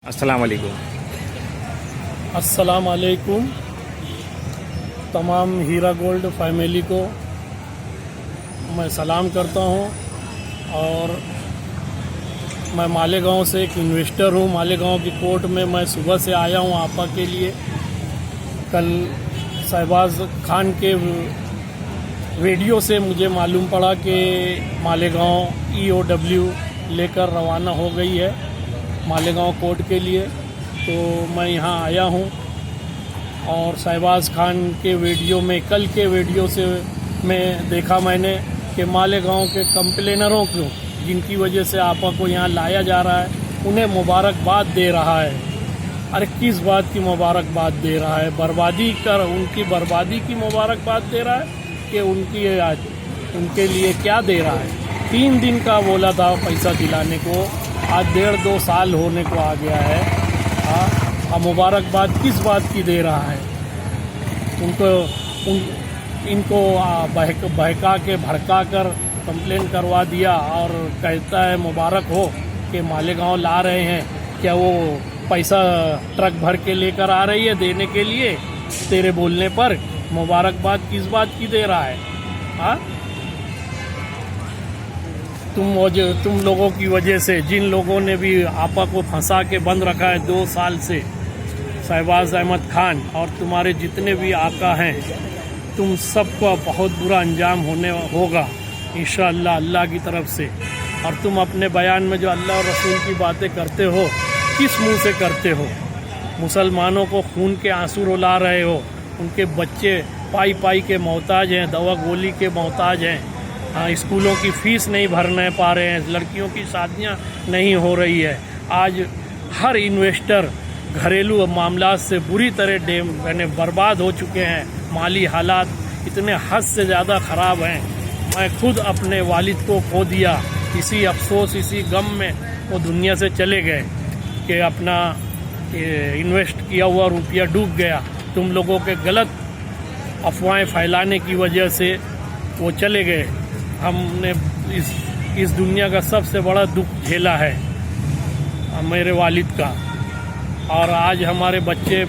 السلام علیکم۔ السلام علیکم تمام ہیرا گولڈ فیملی کو میں سلام کرتا ہوں، اور میں مالیگاؤں سے ایک انویسٹر ہوں۔ مالیگاؤں کی کورٹ میں میں صبح سے آیا ہوں آپا کے لیے۔ کل شہباز خان کے ویڈیو سے مجھے معلوم پڑا کہ مالیگاؤں EOW لے کر روانہ ہو گئی ہے مالیگاؤں کورٹ کے لیے، تو میں یہاں آیا ہوں۔ اور شہباز خان کے ویڈیو میں، کل کے ویڈیو سے میں دیکھا میں نے کہ مالیگاؤں کے کمپلینروں کو، جن کی وجہ سے آپا کو یہاں لایا جا رہا ہے، انہیں مبارکباد دے رہا ہے۔ ارے کس بات کی مبارکباد دے رہا ہے؟ بربادی کر، ان کی بربادی کی مبارکباد دے رہا ہے کہ ان کے لیے کیا دے رہا ہے؟ 3 دن کا بولا تھا پیسہ دلانے کو، آج 1.5-2 سال ہونے کو آ گیا ہے۔ مبارکباد کس بات کی دے رہا ہے؟ ان کو بہکا کے بھڑکا کر کمپلین کروا دیا، اور کہتا ہے مبارک ہو کہ مالیگاؤں لا رہے ہیں، کیا وہ پیسہ ٹرک بھر کے لے کر آ رہی ہے دینے کے لیے؟ تیرے بولنے پر مبارکباد کس بات کی دے رہا ہے؟ تم لوگوں کی وجہ سے، جن لوگوں نے بھی آپا کو پھنسا کے بند رکھا ہے 2 سال سے، شہباز احمد خان اور تمہارے جتنے بھی آقا ہیں، تم سب کو بہت برا انجام ہوگا انشاءاللہ اللہ کی طرف سے۔ اور تم اپنے بیان میں جو اللہ اور رسول کی باتیں کرتے ہو، کس منہ سے کرتے ہو؟ مسلمانوں کو خون کے آنسو رلا رہے ہو، ان کے بچے پائی کے محتاج ہیں، دوا گولی کے محتاج ہیں، اسکولوں کی فیس نہیں بھرنے پا رہے ہیں، لڑکیوں کی شادیاں نہیں ہو رہی ہے۔ آج ہر انویسٹر گھریلو معاملات سے بری طرح برباد ہو چکے ہیں۔ مالی حالات اتنے حد سے زیادہ خراب ہیں۔ میں خود اپنے والد کو کھو دیا، اسی افسوس، اسی غم میں وہ دنیا سے چلے گئے کہ اپنا انویسٹ کیا ہوا روپیہ ڈوب گیا۔ تم لوگوں کے غلط افواہیں پھیلانے کی وجہ سے وہ چلے گئے۔ ہم نے اس دنیا کا سب سے بڑا دکھ جھیلا ہے میرے والد کا، اور آج ہمارے بچے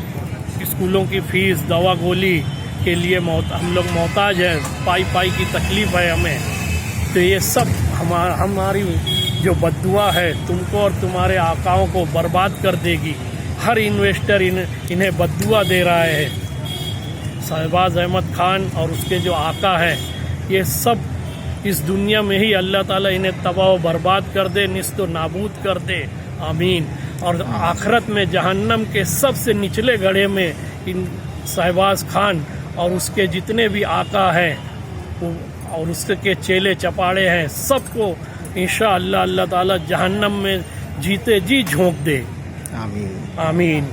اسکولوں کی فیس، دوا گولی کے لیے ہم لوگ محتاج ہیں، پائی کی تکلیف ہے ہمیں۔ تو یہ سب ہماری جو بددعا ہے تم کو اور تمہارے آقاؤں کو برباد کر دے گی۔ ہر انویسٹر انہیں بددعا دے رہا ہے۔ شہباز احمد خان اور اس کے جو آقا ہیں، یہ سب اس دنیا میں ہی اللہ تعالیٰ انہیں تباہ و برباد کر دے، نیست و نابود کر دے، آمین۔ اور آخرت میں جہنم کے سب سے نچلے گڑھے میں ان شہباز خان اور اس کے جتنے بھی آقا ہیں اور اس کے چیلے چپاڑے ہیں، سب کو انشاءاللہ اللہ تعالیٰ جہنم میں جیتے جی جھونک دے، آمین آمین۔